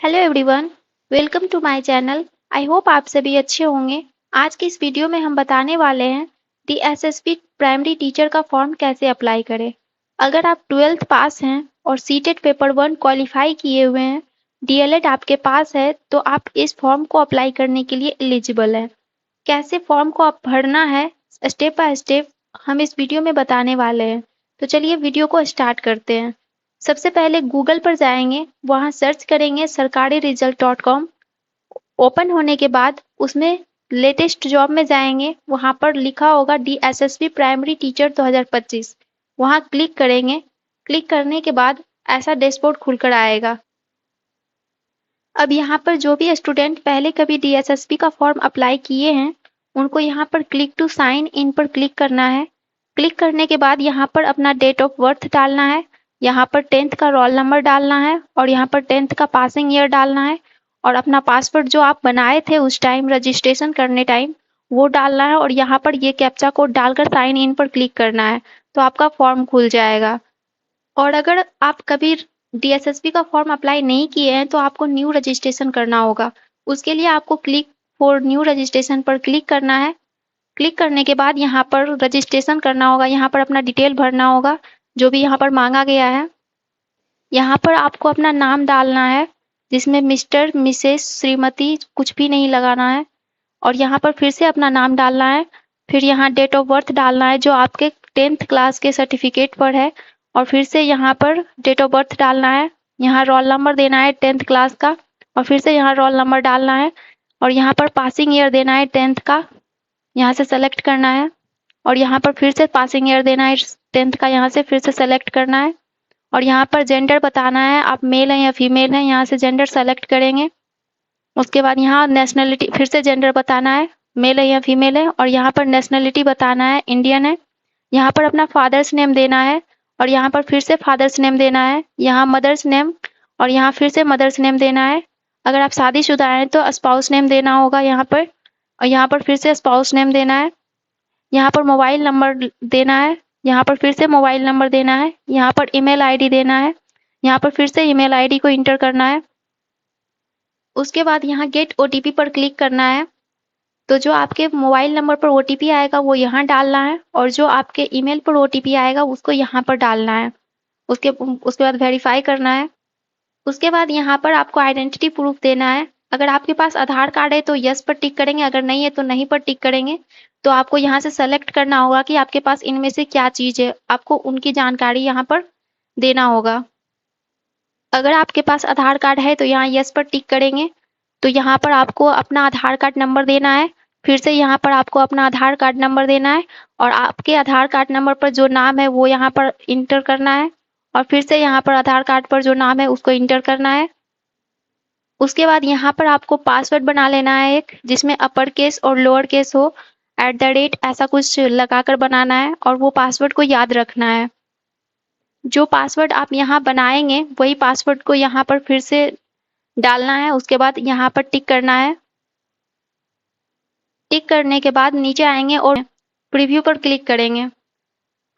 Hello everyone, welcome to my channel. I hope आप सभी अच्छे होंगे। आज की इस वीडियो में हम बताने वाले हैं DSSP प्राइमरी टीचर का फॉर्म कैसे अप्लाई करें। अगर आप 12th पास हैं और सीटेट पेपर 1 क्वालिफाई किए हुए हैं, DLED आपके पास है, तो आप इस फॉर्म को अप्लाई करने के लिए एलिजिबल हैं। कैसे फॉर्म को आप भरना है स्टेप बाय स्टेप हम इस वीडियो में बताने वाले हैं। तो चलिए वीडियो को स्टार्ट करते हैं। सबसे पहले गूगल पर जाएंगे, वहां सर्च करेंगे sarkariresult.com। ओपन होने के बाद उसमें लेटेस्ट जॉब में जाएंगे, वहां पर लिखा होगा DSSP प्राइमरी टीचर 2025। वहां क्लिक करेंगे। क्लिक करने के बाद ऐसा डैशबोर्ड खुलकर आएगा। अब यहाँ पर जो भी स्टूडेंट पहले कभी DSSP का फॉर्म अप्लाई किए हैं, उनको यहाँ पर क्लिक टू साइन इन पर क्लिक करना है। क्लिक करने के बाद यहाँ पर अपना डेट ऑफ बर्थ डालना है, यहाँ पर 10th का रोल नंबर डालना है और यहाँ पर 10th का पासिंग ईयर डालना है और अपना पासवर्ड जो आप बनाए थे उस टाइम रजिस्ट्रेशन करने टाइम वो डालना है और यहाँ पर ये कैप्चा कोड डालकर साइन इन पर क्लिक करना है, तो आपका फॉर्म खुल जाएगा। और अगर आप कभी DSSP का फॉर्म अप्लाई नहीं किए हैं तो आपको न्यू रजिस्ट्रेशन करना होगा। उसके लिए आपको क्लिक फॉर न्यू रजिस्ट्रेशन पर क्लिक करना है। क्लिक करने के बाद यहाँ पर रजिस्ट्रेशन करना होगा, यहाँ पर अपना डिटेल भरना होगा जो भी यहाँ पर मांगा गया है। यहाँ पर आपको अपना नाम डालना है, जिसमें मिस्टर, मिसेस, श्रीमती कुछ भी नहीं लगाना है और यहाँ पर फिर से अपना नाम डालना है। फिर यहाँ डेट ऑफ बर्थ डालना है जो आपके 10th क्लास के सर्टिफिकेट पर है और फिर से यहाँ पर डेट ऑफ बर्थ डालना है। यहाँ रोल नंबर देना है 10th क्लास का और फिर से यहाँ रोल नंबर डालना है और यहाँ पर पासिंग ईयर देना है 10th का, यहाँ से सेलेक्ट करना है और यहाँ पर फिर से पासिंग ईयर देना है 10th का, यहाँ से फिर से सेलेक्ट करना है और यहाँ पर जेंडर बताना है, आप मेल हैं या फीमेल हैं, यहाँ से जेंडर सेलेक्ट करेंगे। उसके बाद यहाँ नेशनलिटी, फिर से जेंडर बताना है, मेल है या फीमेल है और यहाँ पर नेशनलिटी बताना है, इंडियन है। यहाँ पर अपना फादर्स नेम देना है और यहाँ पर फिर से फादर्स नेम देना है, यहाँ मदर्स नेम और यहाँ फिर से मदर्स नेम देना है। अगर आप शादीशुदा हैं तो स्पाउस नेम देना होगा यहाँ पर और यहाँ पर फिर से स्पाउस नेम देना है। यहाँ पर मोबाइल नंबर देना है, यहाँ पर फिर से मोबाइल नंबर देना है, यहाँ पर ईमेल आईडी देना है, यहाँ पर फिर से ईमेल आईडी को इंटर करना है। उसके बाद यहाँ गेट OTP पर क्लिक करना है। तो जो आपके मोबाइल नंबर पर OTP आएगा वो यहाँ डालना है और जो आपके ईमेल पर OTP आएगा उसको यहाँ पर डालना है। उसके बाद वेरीफाई करना है। उसके बाद यहाँ पर आपको आइडेंटिटी प्रूफ देना है। अगर आपके पास आधार कार्ड है तो यस पर टिक करेंगे, अगर नहीं है तो नहीं पर टिक करेंगे। तो आपको यहाँ से सेलेक्ट करना होगा कि आपके पास इनमें से क्या चीज़ है, आपको उनकी जानकारी यहाँ पर देना होगा। अगर आपके पास आधार कार्ड है तो यहाँ यस पर टिक करेंगे। तो यहाँ पर आपको अपना आधार कार्ड नंबर देना है, फिर से यहाँ पर आपको अपना आधार कार्ड नंबर देना है और आपके आधार कार्ड नंबर पर जो नाम है वो यहाँ पर इंटर करना है और फिर से यहाँ पर आधार कार्ड पर जो नाम है उसको इंटर करना है। उसके बाद यहाँ पर आपको पासवर्ड बना लेना है एक, जिसमें अपर केस और लोअर केस हो, @ ऐसा कुछ लगाकर बनाना है और वो पासवर्ड को याद रखना है। जो पासवर्ड आप यहाँ बनाएंगे वही पासवर्ड को यहाँ पर फिर से डालना है। उसके बाद यहाँ पर टिक करना है। टिक करने के बाद नीचे आएंगे और प्रीव्यू पर क्लिक करेंगे।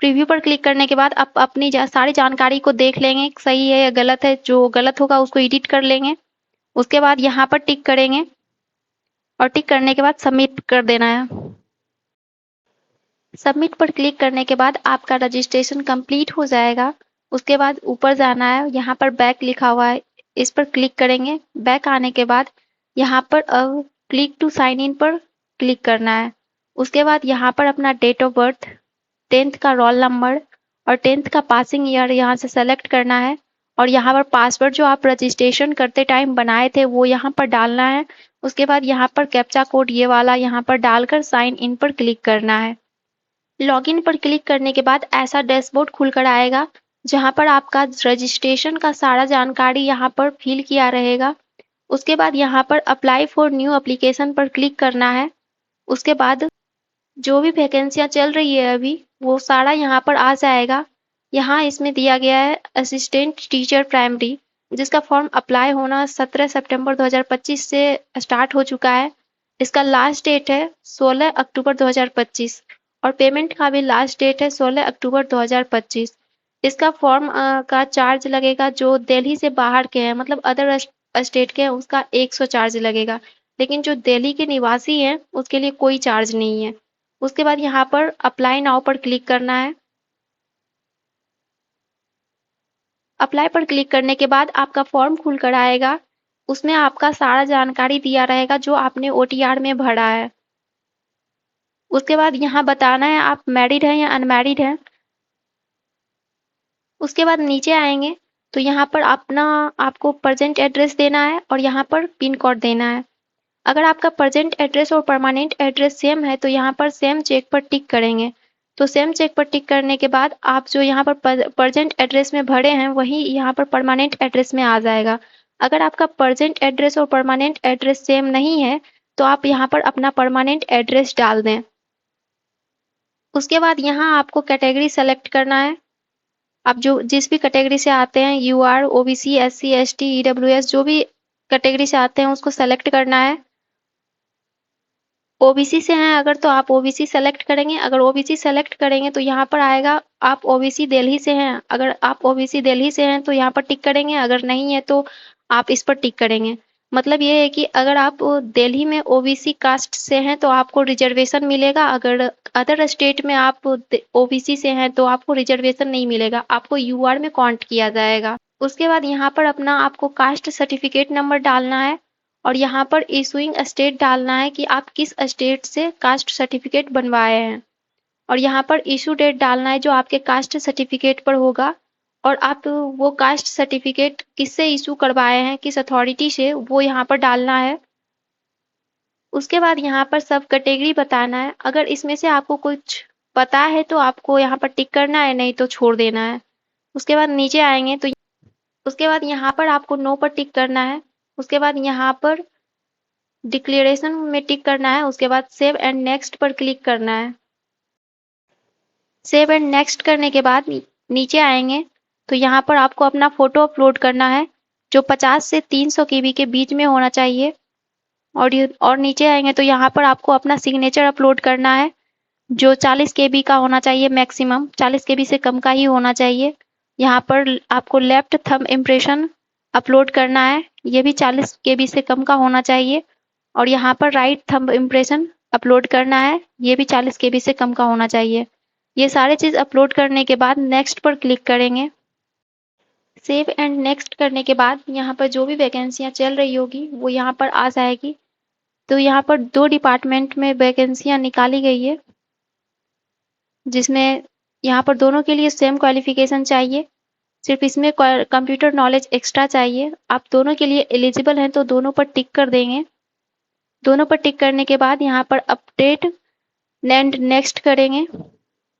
प्रीव्यू पर क्लिक करने के बाद आप अपनी सारी जानकारी को देख लेंगे, सही है या गलत है। जो गलत होगा उसको एडिट कर लेंगे। उसके बाद यहाँ पर टिक करेंगे और टिक करने के बाद सबमिट कर देना है। सबमिट पर क्लिक करने के बाद आपका रजिस्ट्रेशन कंप्लीट हो जाएगा। उसके बाद ऊपर जाना है, यहाँ पर बैक लिखा हुआ है, इस पर क्लिक करेंगे। बैक आने के बाद यहाँ पर अब क्लिक टू साइन इन पर क्लिक करना है। उसके बाद यहाँ पर अपना डेट ऑफ बर्थ, 10th का रोल नंबर और 10th का पासिंग ईयर यहाँ से सेलेक्ट करना है और यहाँ पर पासवर्ड जो आप रजिस्ट्रेशन करते टाइम बनाए थे वो यहाँ पर डालना है। उसके बाद यहाँ पर कैप्चा कोड ये वाला यहाँ पर डालकर साइन इन पर क्लिक करना है। लॉगिन पर क्लिक करने के बाद ऐसा डैशबोर्ड खुलकर आएगा, जहां पर आपका रजिस्ट्रेशन का सारा जानकारी यहाँ पर फिल किया रहेगा। उसके बाद यहाँ पर अप्लाई फॉर न्यू एप्लीकेशन पर क्लिक करना है। उसके बाद जो भी वैकेंसियां चल रही है अभी वो सारा यहाँ पर आ जाएगा। यहाँ इसमें दिया गया है असिस्टेंट टीचर प्राइमरी, जिसका फॉर्म अप्लाई होना 17 सितंबर 2025 से स्टार्ट हो चुका है। इसका लास्ट डेट है 16 अक्टूबर 2025 और पेमेंट का भी लास्ट डेट है 16 अक्टूबर 2025। इसका फॉर्म का चार्ज लगेगा जो दिल्ली से बाहर के हैं, मतलब अदर स्टेट के हैं उसका 100 चार्ज लगेगा, लेकिन जो दिल्ली के निवासी हैं उसके लिए कोई चार्ज नहीं है। उसके बाद यहाँ पर अप्लाई नाउ पर क्लिक करना है। अप्लाई पर क्लिक करने के बाद आपका फॉर्म खुल कर आएगा। उसमें आपका सारा जानकारी दिया रहेगा जो आपने OTR में भरा है। उसके बाद यहाँ बताना है आप मैरिड हैं या अनमैरिड हैं। उसके बाद नीचे आएंगे तो यहाँ पर आपको प्रेजेंट एड्रेस देना है और यहाँ पर पिन कोड देना है। अगर आपका प्रेजेंट एड्रेस और परमानेंट एड्रेस सेम है तो यहाँ पर सेम चेक पर टिक करेंगे। तो सेम चेक पर टिक करने के बाद आप जो यहाँ पर प्रेजेंट एड्रेस में भरे हैं वही यहाँ पर परमानेंट एड्रेस में आ जाएगा। अगर आपका प्रेजेंट एड्रेस और परमानेंट एड्रेस सेम नहीं है तो आप यहाँ पर अपना परमानेंट एड्रेस डाल दें। उसके बाद यहाँ आपको कैटेगरी सेलेक्ट करना है। आप जो जिस भी कैटेगरी से आते हैं UR, OBC, SC, ST, EWS जो भी कैटेगरी से आते हैं उसको सेलेक्ट करना है। OBC से हैं अगर तो आप OBC सेलेक्ट करेंगे। अगर OBC सेलेक्ट करेंगे तो यहाँ पर आएगा आप OBC दिल्ली से हैं। अगर आप OBC दिल्ली से हैं तो यहाँ पर टिक करेंगे, अगर नहीं है तो आप इस पर टिक करेंगे। मतलब ये है कि अगर आप दिल्ली में OBC कास्ट से हैं तो आपको रिजर्वेशन मिलेगा, अगर अदर स्टेट में आप OBC से हैं तो आपको रिजर्वेशन नहीं मिलेगा, आपको UR में काउंट किया जाएगा। उसके बाद यहाँ पर अपना आपको कास्ट सर्टिफिकेट नंबर डालना है और यहाँ पर इशूइंग स्टेट डालना है कि आप किस स्टेट से कास्ट सर्टिफिकेट बनवाए हैं और यहाँ पर इशू डेट डालना है जो आपके कास्ट सर्टिफिकेट पर होगा और आप वो कास्ट सर्टिफिकेट किससे इशू करवाए हैं, किस अथॉरिटी से, वो यहाँ पर डालना है। उसके बाद यहाँ पर सब कैटेगरी बताना है। अगर इसमें से आपको कुछ पता है तो आपको यहाँ पर टिक करना है, नहीं तो छोड़ देना है। उसके बाद नीचे आएंगे तो उसके बाद यहाँ पर आपको नो पर टिक करना है। उसके बाद यहाँ पर डिक्लेरेशन में टिक करना है। उसके बाद सेव एंड नेक्स्ट पर क्लिक करना है। सेव एंड नेक्स्ट करने के बाद नीचे आएंगे तो यहाँ पर आपको अपना फोटो अपलोड करना है जो 50 से 300 KB के बीच में होना चाहिए। और नीचे आएंगे तो यहाँ पर आपको अपना सिग्नेचर अपलोड करना है जो 40 KB का होना चाहिए, मैक्सिमम 40 KB से कम का ही होना चाहिए। यहाँ पर आपको लेफ्ट थंब इम्प्रेशन अपलोड करना है, ये भी 40 KB से कम का होना चाहिए। और यहाँ पर राइट थंब इम्प्रेशन अपलोड करना है, ये भी 40 KB से कम का होना चाहिए। ये सारे चीज़ अपलोड करने के बाद नेक्स्ट पर क्लिक करेंगे। सेव एंड नेक्स्ट करने के बाद यहाँ पर जो भी वैकेंसियाँ चल रही होगी वो यहाँ पर आ जाएगी। तो यहाँ पर 2 डिपार्टमेंट में वैकेंसियाँ निकाली गई है जिसमें यहाँ पर दोनों के लिए सेम क्वालिफिकेशन चाहिए, सिर्फ इसमें कंप्यूटर नॉलेज एक्स्ट्रा चाहिए। आप दोनों के लिए एलिजिबल हैं तो दोनों पर टिक कर देंगे। दोनों पर टिक करने के बाद यहाँ पर अपडेट एंड नेक्स्ट करेंगे।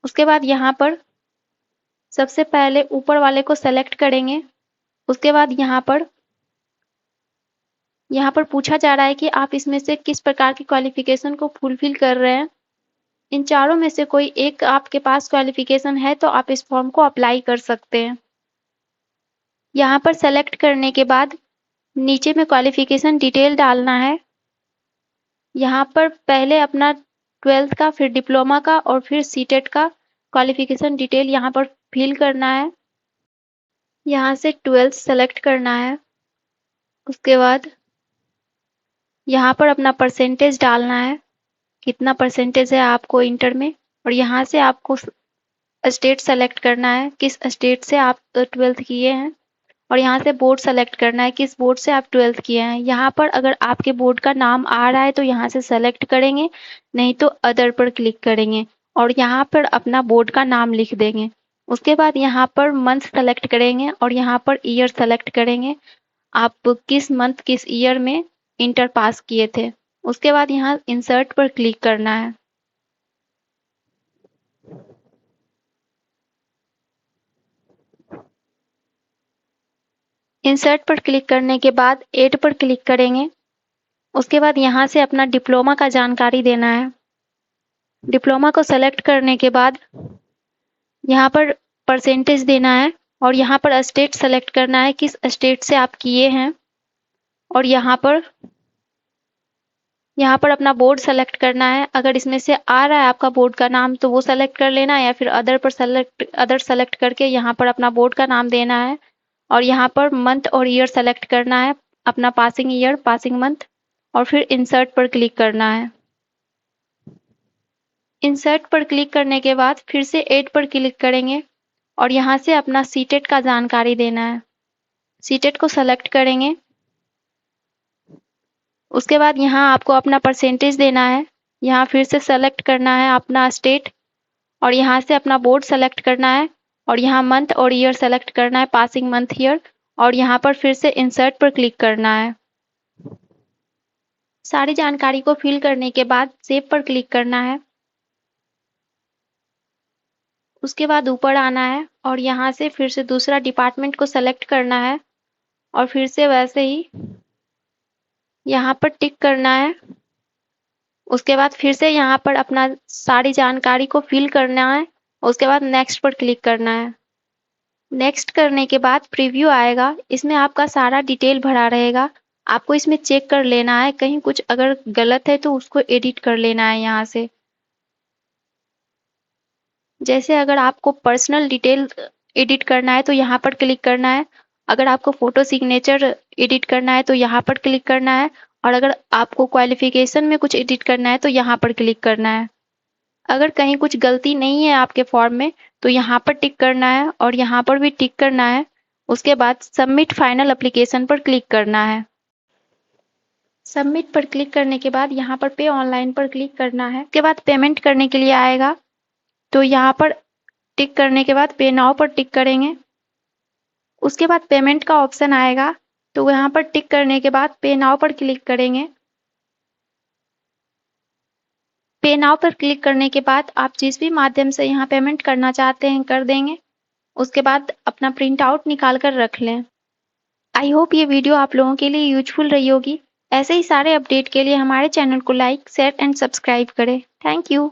उसके बाद यहाँ पर सबसे पहले ऊपर वाले को सेलेक्ट करेंगे। उसके बाद यहाँ पर पूछा जा रहा है कि आप इसमें से किस प्रकार की क्वालिफिकेशन को फुलफिल कर रहे हैं। इन चारों में से कोई एक आपके पास क्वालिफिकेशन है तो आप इस फॉर्म को अप्लाई कर सकते हैं। यहाँ पर सेलेक्ट करने के बाद नीचे में क्वालिफिकेशन डिटेल डालना है। यहाँ पर पहले अपना 12th का, फिर डिप्लोमा का और फिर सीटेट का क्वालिफिकेशन डिटेल यहाँ पर फिल करना है। यहाँ से 12th सेलेक्ट करना है। उसके बाद यहाँ पर अपना परसेंटेज डालना है, कितना परसेंटेज है आपको इंटर में। और यहाँ से आपको स्टेट सेलेक्ट करना है, किस स्टेट से आप 12th किए हैं। और यहाँ से बोर्ड सेलेक्ट करना है, किस बोर्ड से आप 12th किए हैं। यहाँ पर अगर आपके बोर्ड का नाम आ रहा है तो यहाँ से सेलेक्ट करेंगे, नहीं तो अदर पर क्लिक करेंगे और यहाँ पर अपना बोर्ड का नाम लिख देंगे। उसके बाद यहाँ पर मंथ सेलेक्ट करेंगे और यहाँ पर ईयर सेलेक्ट करेंगे, आप किस मंथ किस ईयर में इंटर पास किए थे। उसके बाद यहाँ इंसर्ट पर क्लिक करना है। इंसर्ट पर क्लिक करने के बाद ऐड पर क्लिक करेंगे। उसके बाद यहाँ से अपना डिप्लोमा का जानकारी देना है। डिप्लोमा को सेलेक्ट करने के बाद यहाँ पर परसेंटेज देना है और यहाँ पर स्टेट सेलेक्ट करना है, किस स्टेट से आप किए हैं। और यहाँ पर अपना बोर्ड सेलेक्ट करना है। अगर इसमें से आ रहा है आपका बोर्ड का नाम तो वो सेलेक्ट कर लेना है, या फिर अदर सेलेक्ट करके यहाँ पर अपना बोर्ड का नाम देना है। और यहाँ पर मंथ और ईयर सेलेक्ट करना है। अपना पासिंग ईयर, पासिंग मंथ और फिर इंसर्ट पर क्लिक करना है। इंसर्ट पर क्लिक करने के बाद फिर से ऐड पर क्लिक करेंगे और यहाँ से अपना सीटेट का जानकारी देना है। सीटेट को सेलेक्ट करेंगे। उसके बाद यहाँ आपको अपना परसेंटेज देना है। यहाँ फिर से सेलेक्ट करना है अपना स्टेट और यहाँ से अपना बोर्ड सेलेक्ट करना है और यहाँ मंथ और ईयर सेलेक्ट करना है, पासिंग मंथ ईयर, और यहाँ पर फिर से इंसर्ट पर क्लिक करना है। सारी जानकारी को फिल करने के बाद सेव पर क्लिक करना है। उसके बाद ऊपर आना है और यहाँ से फिर से दूसरा डिपार्टमेंट को सेलेक्ट करना है और फिर से वैसे ही यहाँ पर टिक करना है। उसके बाद फिर से यहाँ पर अपना सारी जानकारी को फिल करना है। उसके बाद नेक्स्ट पर क्लिक करना है। नेक्स्ट करने के बाद प्रीव्यू आएगा, इसमें आपका सारा डिटेल भरा रहेगा। आपको इसमें चेक कर लेना है, कहीं कुछ अगर गलत है तो उसको एडिट कर लेना है यहाँ से। जैसे अगर आपको पर्सनल डिटेल एडिट करना है तो यहाँ पर क्लिक करना है। अगर आपको फोटो सिग्नेचर एडिट करना है तो यहाँ पर क्लिक करना है और अगर आपको क्वालिफिकेशन में कुछ एडिट करना है तो यहाँ पर क्लिक करना है। अगर कहीं कुछ गलती नहीं है आपके फॉर्म में तो यहाँ पर टिक करना है और यहाँ पर भी टिक करना है। उसके बाद सबमिट फाइनल एप्लीकेशन पर क्लिक करना है। सबमिट पर क्लिक करने के बाद यहाँ पर पे ऑनलाइन पर क्लिक करना है। उसके बाद पेमेंट करने के लिए आएगा तो यहाँ पर टिक करने के बाद पे नाउ पर टिक करेंगे। उसके बाद पेमेंट का ऑप्शन आएगा तो यहाँ पर टिक करने के बाद पे नाउ पर क्लिक करेंगे। पे नाउ पर क्लिक करने के बाद आप जिस भी माध्यम से यहाँ पेमेंट करना चाहते हैं कर देंगे। उसके बाद अपना प्रिंट आउट निकाल कर रख लें। आई होप ये वीडियो आप लोगों के लिए यूजफुल रही होगी। ऐसे ही सारे अपडेट के लिए हमारे चैनल को लाइक, शेयर एंड सब्सक्राइब करें। Thank you.